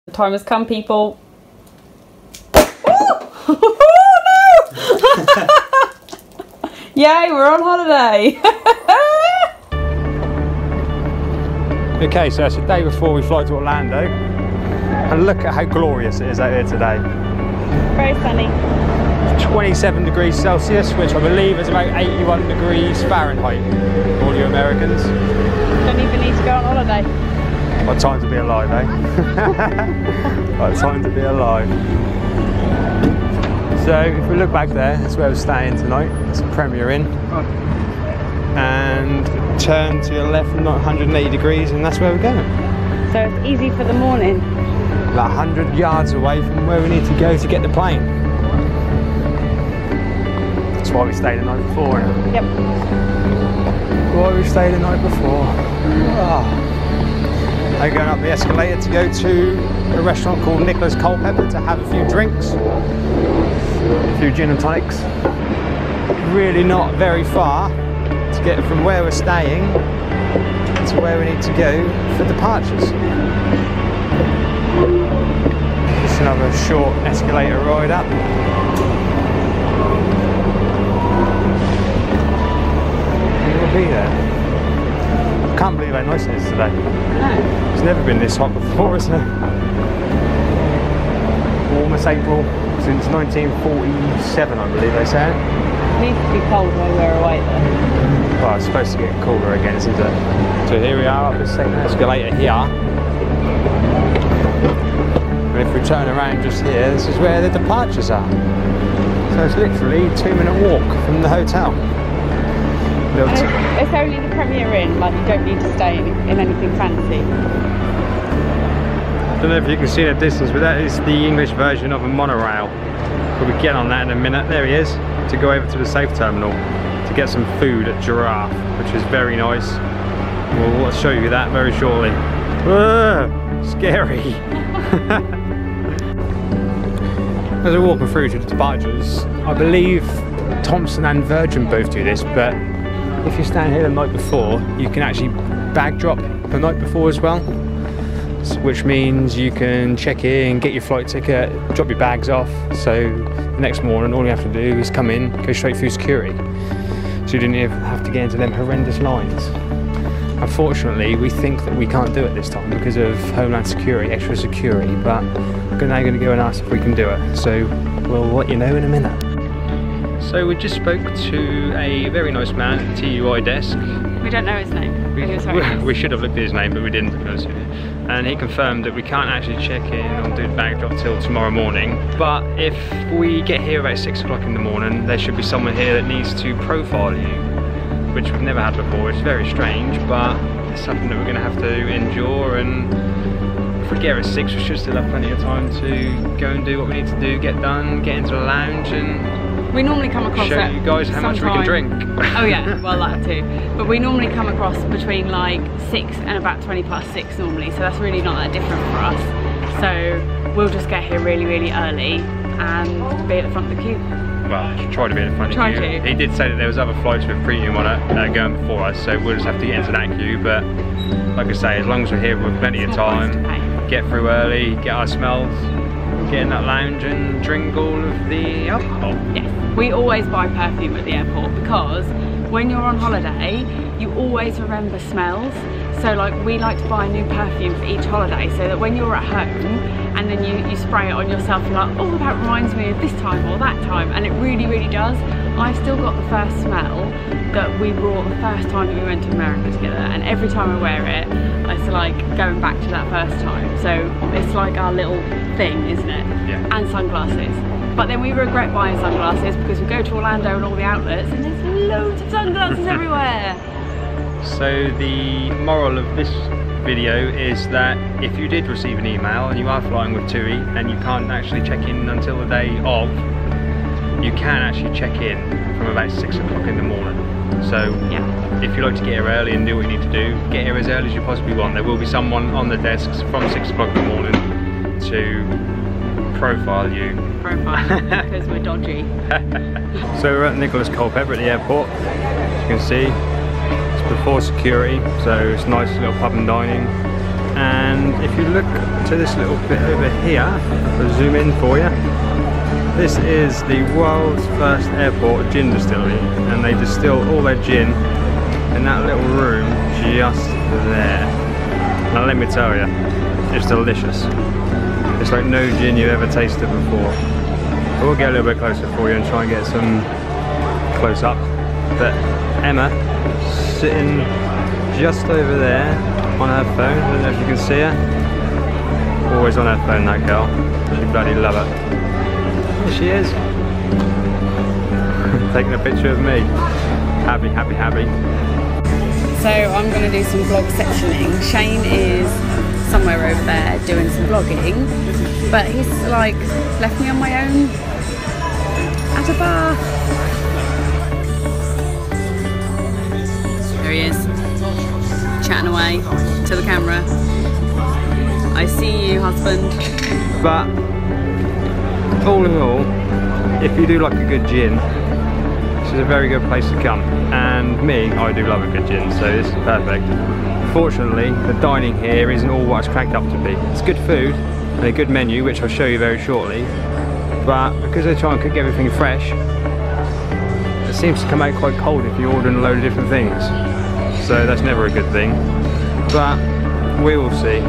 The time has come, people. Oh no! Yay, we're on holiday. Okay, so it's the day before we fly to Orlando, and look at how glorious it is out here today. Very sunny. 27 degrees Celsius, which I believe is about 81 degrees Fahrenheit. All you Americans. Don't even need to go on holiday. What time to be alive, eh? What time to be alive. So if we look back there, that's where we're staying tonight. That's the Premier Inn. And turn to your left, not 180 degrees, and that's where we're going. So it's easy for the morning. Like 100 yards away from where we need to go to get the plane. That's why we stayed the night before. Yep. Why we stayed the night before. Oh. I'm going up the escalator to go to a restaurant called Nicholas Culpeper to have a few drinks, a few gin and tonics. Really not very far to get from where we're staying to where we need to go for departures. Just another short escalator ride up. And we'll be there. I can't believe how nice it is today. No. It's never been this hot before, is it? Warmest April since 1947, I believe they say. It needs to be cold while we're away though. Well, it's supposed to get cooler again, isn't it? So here we are up the second escalator here. And if we turn around just here, this is where the departures are. So it's literally a 2-minute walk from the hotel. It's only the Premier Inn, like you don't need to stay in anything fancy. I don't know if you can see the distance, but that is the English version of a monorail. We'll be getting on that in a minute. There he is, to go over to the safe terminal to get some food at Giraffe, which is very nice. We'll show you that very shortly. Scary. As we're walking through to the departures, I believe Thompson and Virgin both do this, but if you stand here the night before, you can actually bag drop the night before as well, which means you can check in, get your flight ticket, drop your bags off, so the next morning all you have to do is come in, go straight through security, so you didn't even have to get into them horrendous lines. Unfortunately, we think that we can't do it this time because of Homeland Security, extra security, but we're now going to go and ask if we can do it, so we'll let you know in a minute. So we just spoke to a very nice man at the TUI desk. We don't know his name. We should have looked at his name, but we didn't, to be honest with you. And he confirmed that we can't actually check in and do the bag drop till tomorrow morning. But if we get here about 6 o'clock in the morning, there should be someone here that needs to profile you, which we've never had before. It's very strange, but it's something that we're going to have to endure. And if we get here at 6, we should still have plenty of time to go and do what we need to do, get done, get into the lounge, and we normally come across show you guys how much we can drink. Oh yeah, well that too. But we normally come across between like 6 and about 20+6 normally, so that's really not that different for us. So we'll just get here really, really early and be at the front of the queue. Well, try to be at the front of the queue. He did say that there was other flights with premium on it going before us, so we'll just have to get into that queue. But like I say, as long as we're here with plenty of time, get through early, get our smells, get in that lounge and drink all of the alcohol. Yes, we always buy perfume at the airport because when you're on holiday, you always remember smells. So like we like to buy new perfume for each holiday so that when you're at home and then you spray it on yourself, you're like, oh, that reminds me of this time or that time, and it really, really does. I've still got the first smell that we brought the first time that we went to America together, and every time I wear it, it's like going back to that first time. So it's like our little thing, isn't it? Yeah. And sunglasses. But then we regret buying sunglasses because we go to Orlando and all the outlets and there's loads of sunglasses everywhere. So the moral of this video is that if you did receive an email and you are flying with TUI and you can't actually check in until the day of, you can actually check in from about 6 o'clock in the morning. So yeah, if you like to get here early and do what you need to do, get here as early as you possibly want. There will be someone on the desks from 6 o'clock in the morning to profile you. Because we're dodgy. So we're at Nicholas Culpeper at the airport. As you can see, it's before security, so it's nice little pub and dining. And if you look to this little bit over here, I'll zoom in for you. This is the world's first airport gin distillery, and they distill all their gin in that little room just there. Now let me tell you, it's delicious. It's like no gin you've ever tasted before. We'll get a little bit closer for you and try and get some close up. But Emma, sitting just over there on her phone, I don't know if you can see her. Always on her phone, that girl. She bloody love it. There she is. Taking a picture of me. Happy, happy, happy. So I'm going to do some vlog sectioning. Shane is somewhere over there doing some vlogging, but he's like left me on my own at a bar. There he is, chatting away to the camera. I see you, husband. But all in all, if you do like a good gin, this is a very good place to come. And me, I do love a good gin, so this is perfect. Unfortunately, the dining here isn't all what it's cracked up to be. It's good food and a good menu, which I'll show you very shortly. But because they try and cook everything fresh, it seems to come out quite cold if you order a load of different things. So that's never a good thing. But we will see.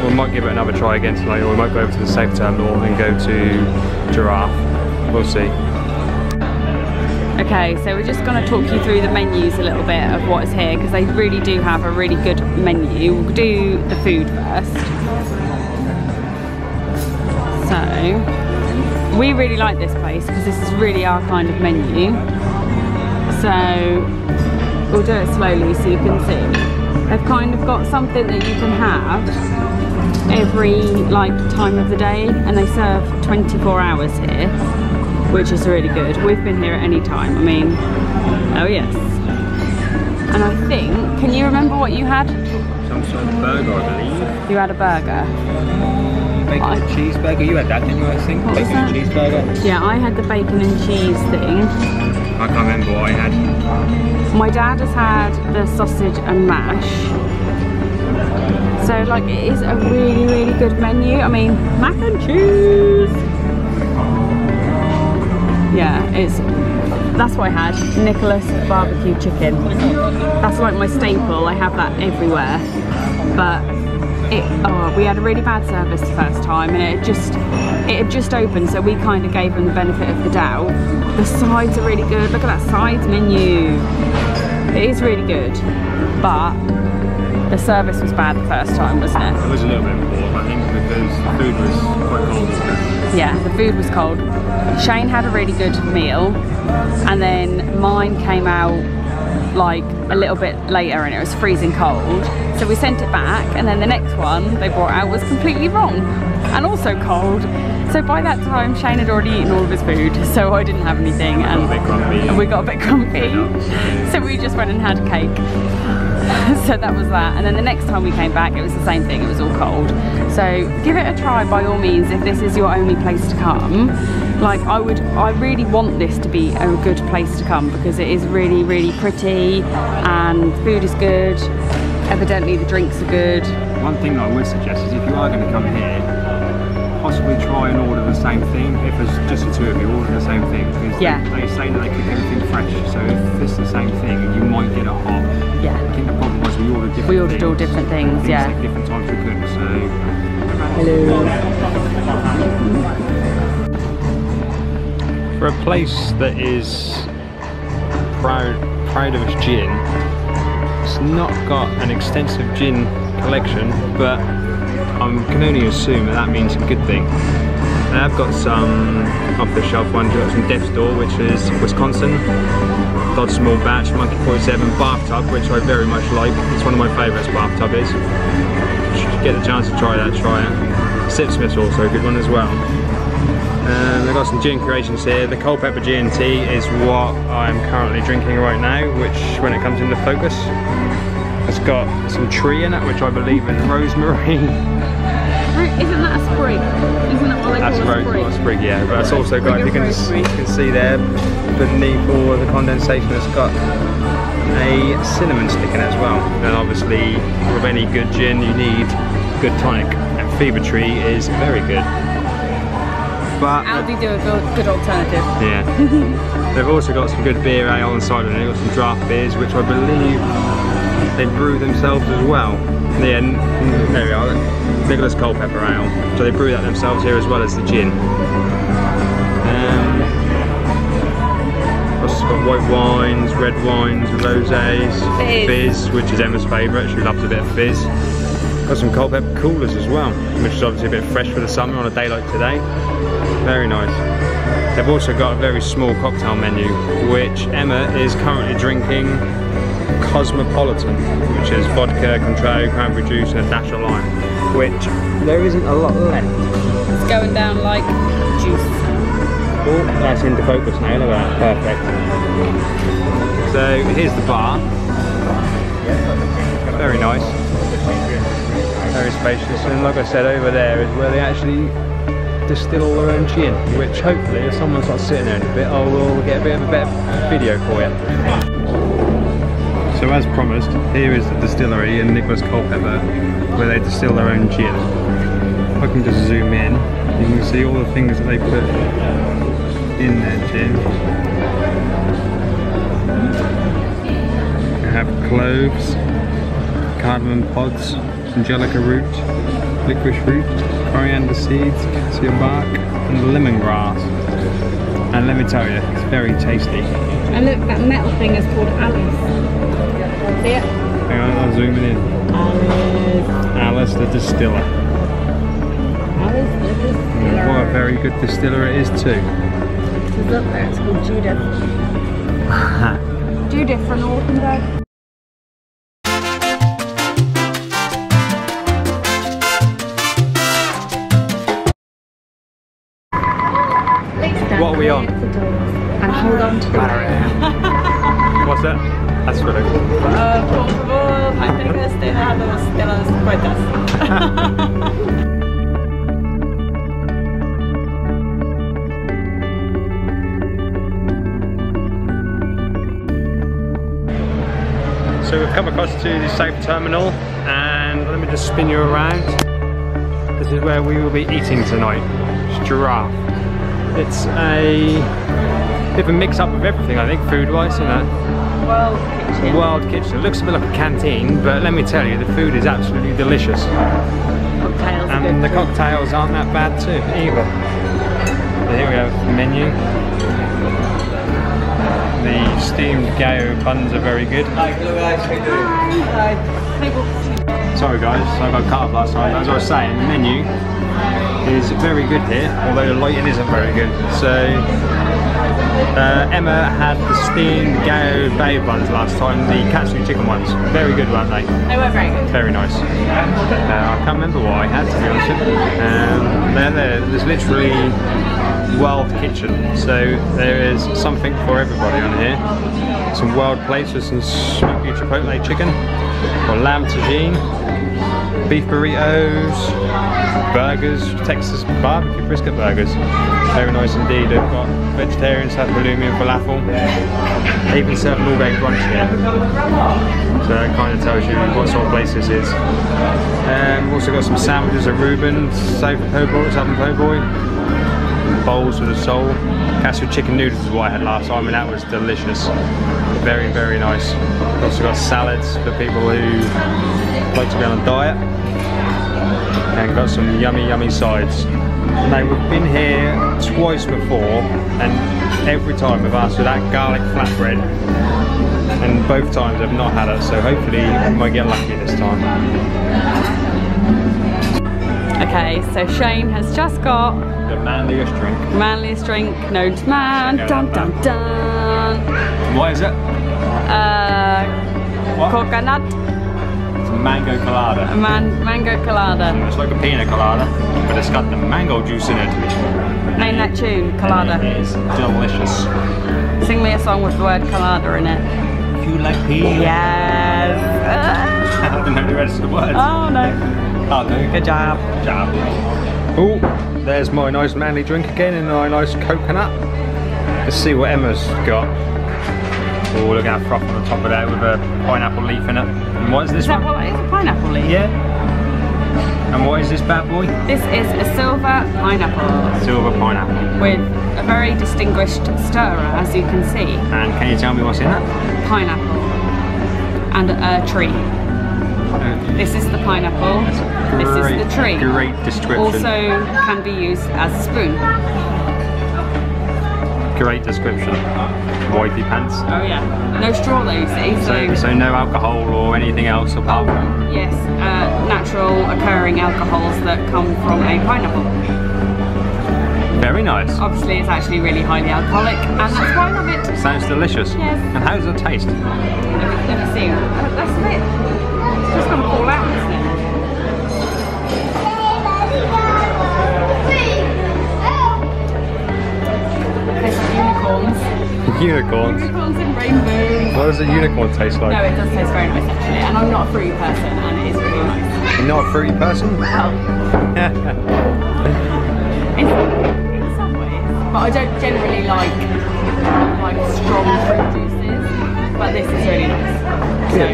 We might give it another try again tonight, or we might go over to the Safe Terminal and go to Giraffe. We'll see. Okay, so we're just going to talk you through the menus a little bit of what's here, because they really do have a really good menu. We'll do the food first. So, we really like this place because this is really our kind of menu. So, we'll do it slowly so you can see. They've kind of got something that you can have every like time of the day, and they serve 24 hours here, which is really good. We've been here at any time. I mean, oh yes. And I think, can you remember what you had? Some sort of burger, I believe. You had a burger. Bacon and cheeseburger. You had that, didn't you, I think? What was bacon and cheeseburger. Yeah, I had the bacon and cheese thing. I can't remember what I had. My dad has had the sausage and mash. So like, it is a really, really good menu. I mean, mac and cheese. Yeah, that's what I had. Nicholas barbecue chicken. That's like my staple. I have that everywhere. But we had a really bad service the first time, and it had just opened, so we kind of gave them the benefit of the doubt. The sides are really good. Look at that sides menu. It is really good, but the service was bad the first time, wasn't it? It was a little bit poor, I think, because the food was quite cold, wasn't it? Yeah, the food was cold. Shane had a really good meal, and then mine came out like a little bit later and it was freezing cold. So we sent it back, and then the next one they brought out was completely wrong and also cold. So by that time Shane had already eaten all of his food, so I didn't have anything, and we got a bit grumpy. So we just went and had cake. So that was that. And then the next time we came back, it was the same thing, it was all cold. So give it a try by all means if this is your only place to come. Like, I really want this to be a good place to come, because it is really, really pretty and the food is good. Evidently the drinks are good. One thing that I would suggest is if you are going to come here, possibly try and order the same thing. If it's just the two of you, order the same thing, because they say that they cook everything fresh, so if it's the same thing, you might get it hot. Yeah. I think the problem was we ordered different things. We ordered all different things, yeah. Like different times to cook, so... Hello. For a place that is proud of its gin, it's not got an extensive gin collection, but I can only assume that means a good thing. And I've got some off-the-shelf ones. We've got some Death's Door, which is Wisconsin, Dodge Small Batch, Monkey 47, Bathtub, which I very much like. It's one of my favourites, Bathtub is. If you get the chance to try that, try it. Sipsmith's also a good one as well. And I've got some gin creations here. The Culpeper G&T is what I'm currently drinking right now, which when it comes into focus, it's got some tree in it, which I believe is rosemary. Isn't that a sprig? Isn't that what they That's call a sprig? A sprig, yeah. But it's also got, you can see there, beneath all of the condensation, it's got a cinnamon stick in it as well. And obviously, with any good gin, you need good tonic, and Fever Tree is very good. But Aldi do a good alternative. yeah. They've also got some good beer ale on the side, and they've got some draft beers, which I believe they brew themselves as well. Yeah, there we are, Nicholas Culpeper ale. So they brew that themselves here as well as the gin. Also got white wines, red wines, rosés, fizz, which is Emma's favourite. She loves a bit of fizz. Got some Culpeper coolers as well, which is obviously a bit fresh for the summer on a day like today. Very nice. They've also got a very small cocktail menu, which Emma is currently drinking Cosmopolitan, which is vodka, Cointreau, cranberry juice and a dash of lime, which there isn't a lot left. It's going down like juice. Oh, that's into focus now, look at that, perfect. So here's the bar. Very nice. Very spacious, and like I said, over there is where they actually distill all their own gin, which hopefully if someone starts sitting there in a bit, I will get a bit of a better video for you. So as promised, here is the distillery in Nicholas Culpeper, where they distill their own gin. If I can just zoom in, you can see all the things that they put in their gin. You have cloves, cardamom pods, angelica root, licorice root, coriander seeds, cassia bark and lemongrass. And let me tell you, it's very tasty. And look, that metal thing is called Alice. See it? Hang on, I'm zooming in. Alice the distiller. Alice the distiller. What a very good distiller it is too. Look there, it's called Judith. Judith from Northenberg. What are we on? And hold on to the What's that? That's really cool. Por favor, I think they're still out of puertas. So we've come across to the safe terminal, and let me just spin you around. This is where we will be eating tonight. It's Giraffe. It's a bit of a mix up of everything, I think, food-wise, you know. World kitchen. World kitchen. It looks a bit like a canteen, but let me tell you, the food is absolutely delicious. Cocktails are And good the too. cocktails aren't that bad too, either. So here we have the menu. The steamed gao buns are very good. Sorry guys, I got cut up last time. As I was saying, the menu is very good here, although the lighting isn't very good. So Emma had the steamed gao bay buns last time, the katsu chicken ones. Very good, weren't they? They were very good. Very nice. I can't remember what I had, to be honest with you. There's literally world kitchen, so there is something for everybody on here. Some world plates with some smoky chipotle chicken, or lamb tagine, beef burritos, burgers, Texas barbecue brisket burgers. Very nice indeed. They've got vegetarian stuff, halloumi and falafel. They even serve an all-day brunch here. So that kind of tells you what sort of place this is. We've also got some sandwiches at Reuben's, Southern Po' Boy, bowls with a sole. Katsu chicken noodles is what I had last time, and that was delicious. Very, very nice. We've also got salads for people who like to be on a diet. And got some yummy, yummy sides. Now we've been here twice before, and every time we've asked for that garlic flatbread, and both times I've not had it, so hopefully we might get lucky this time. Okay, so Shane has just got The manliest drink. manliest drink known to man. Dun dun dun. What is it? What? Coconut It's a mango colada. mango colada. It's like a pina colada, but it's got the mango juice in it. Name that tune, colada. It is delicious. Sing me a song with the word colada in it. If you like pina. Yes. I don't know the rest of the words. Oh no. I'll do. Good job. Oh, there's my nice manly drink again in my nice coconut. Let's see what Emma's got. Oh, look at that froth on the top of that with a pineapple leaf in it. And what is this Is that one? what it is? A pineapple leaf? Yeah. And what is this bad boy? This is a silver pineapple. Silver pineapple. With a very distinguished stirrer, as you can see. And can you tell me what's in that? Pineapple. And a tree. This is the pineapple. This is the tree. Great description. Also can be used as a spoon. Great description. Wipey pants. Oh yeah. No straw though, you see. So no alcohol or anything else apart from? Yes, natural occurring alcohols that come from a pineapple. Very nice. Obviously it's actually really highly alcoholic and that's why I love it. Sounds delicious. Yes. And how does it taste? Let me see. That's it. It's just going to fall out, isn't it? Tastes like unicorns. Unicorns? Unicorns and rainbows. What does a unicorn taste like? No, it does taste very nice actually. And I'm not a fruity person and it is really nice. You're not a fruity person? Well, in some ways. But I don't generally like strong fruit juices. But this is really nice. So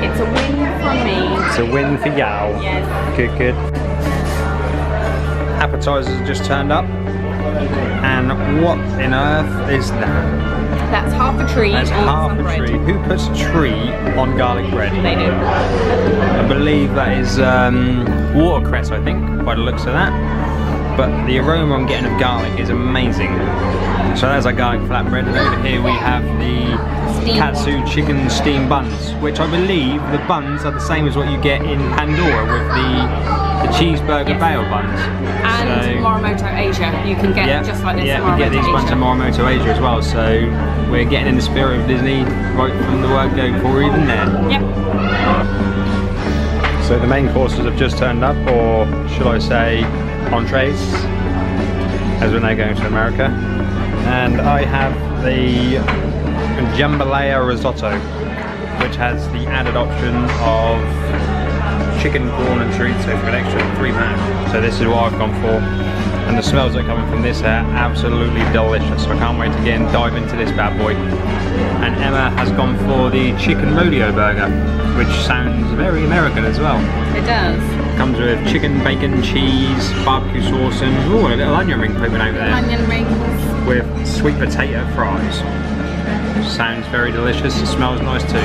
it's a win from me. It's a win for Yao. Yes. Good, good. Appetizers have just turned up. And what on earth is that? That's half a tree. That's half a bread. tree. Who puts a tree on garlic bread? They do. I believe that is watercress, I think, by the looks of that. But the aroma I'm getting of garlic is amazing. So there's our garlic flatbread, and over here we have the katsu chicken steam buns, which I believe the buns are the same as what you get in Pandora with the cheeseburger bail buns. And Morimoto Asia, you can get just like this. Yeah, you get these buns in Morimoto Asia as well. So we're getting in the spirit of Disney right from the word go before we're even there. Yep. So the main courses have just turned up, or should I say entrees, as we're now going to America. And I have the jambalaya risotto, which has the added option of chicken, prawn and chorizo for an extra £3. So this is what I've gone for. And the smells that are coming from this are absolutely delicious. So I can't wait to get and dive into this bad boy. And Emma has gone for the chicken rodeo burger, which sounds very American as well. It does. Comes with chicken, bacon, cheese, barbecue sauce, and a little onion ring poking over there. Onion rings. With sweet potato fries. Sounds very delicious. It smells nice too.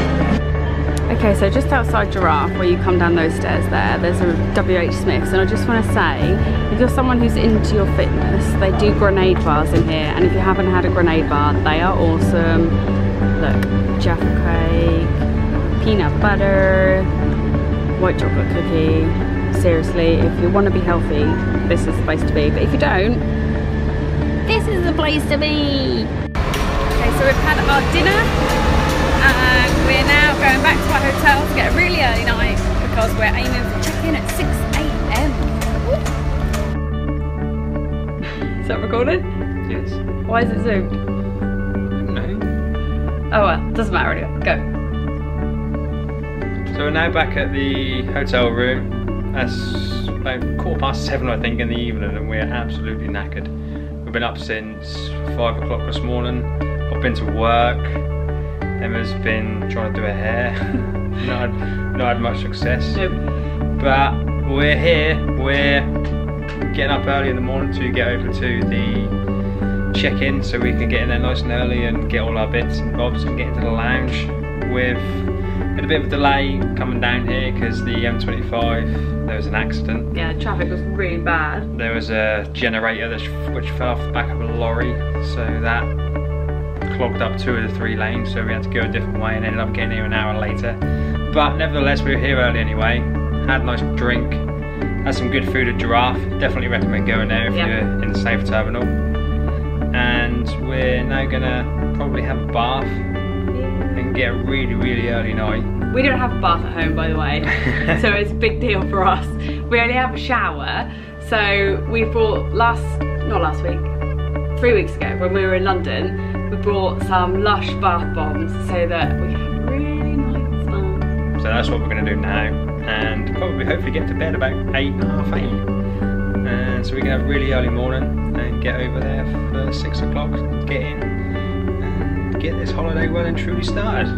Okay, so just outside Giraffe, where you come down those stairs there's a WH Smith's, and I just want to say, if you're someone who's into your fitness, they do grenade bars in here, and if you haven't had a grenade bar, they are awesome. Look, Jaffa cake, peanut butter, white chocolate cookie. Seriously, if you want to be healthy, this is the place to be, but if you don't, this is the place to be. Okay, so we've had our dinner. And we're now going back to our hotel to get a really early night because we're aiming for check-in at 6 AM. Is that recorded? Yes. Why is it zoomed? No. Oh well, doesn't matter anyway. Go. So we're now back at the hotel room. That's about 7:15, I think, in the evening, and we're absolutely knackered. We've been up since 5 o'clock this morning. I've been to work. Emma's been trying to do her hair. not had much success. Nope. But we're here. We're getting up early in the morning to get over to the check-in so we can get in there nice and early and get all our bits and bobs and get into the lounge. We've had a bit of a delay coming down here because the M25, there was an accident. Yeah, traffic was really bad. There was a generator which fell off the back of a lorry, so that clogged up 2 of the 3 lanes, so we had to go a different way and ended up getting here an hour later. But nevertheless, we were here early anyway, had a nice drink, had some good food at Giraffe. Definitely recommend going there if you're in the Safe Terminal. And we're now gonna probably have a bath and get a really, really early night. We don't have a bath at home, by the way, so it's a big deal for us. We only have a shower, so we brought not last week, 3 weeks ago when we were in London, we brought some Lush bath bombs so that we can have really nice fun. So that's what we're going to do now, and probably hopefully get to bed about 8, half 8. And so we can have a really early morning and get over there for 6 o'clock, get in and get this holiday well and truly started.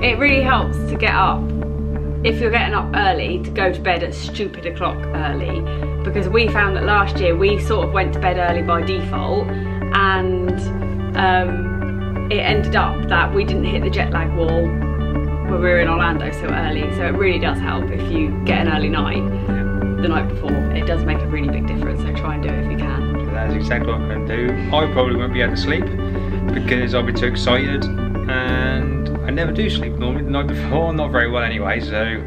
It really helps to get up if you're getting up early, to go to bed at stupid o'clock early, because we found that last year we sort of went to bed early by default, and it ended up that we didn't hit the jet lag wall when we were in Orlando so early. So it really does help if you get an early night the night before. It does make a really big difference, so try and do it if you can. So that's exactly what I'm going to do. I probably won't be able to sleep because I'll be too excited, and I never do sleep normally the night before, not very well anyway, so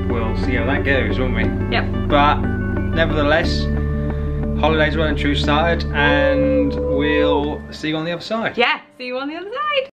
we'll see how that goes, won't we? Yep. But nevertheless, holidays well and true started, and we'll see you on the other side. Yeah, see you on the other side.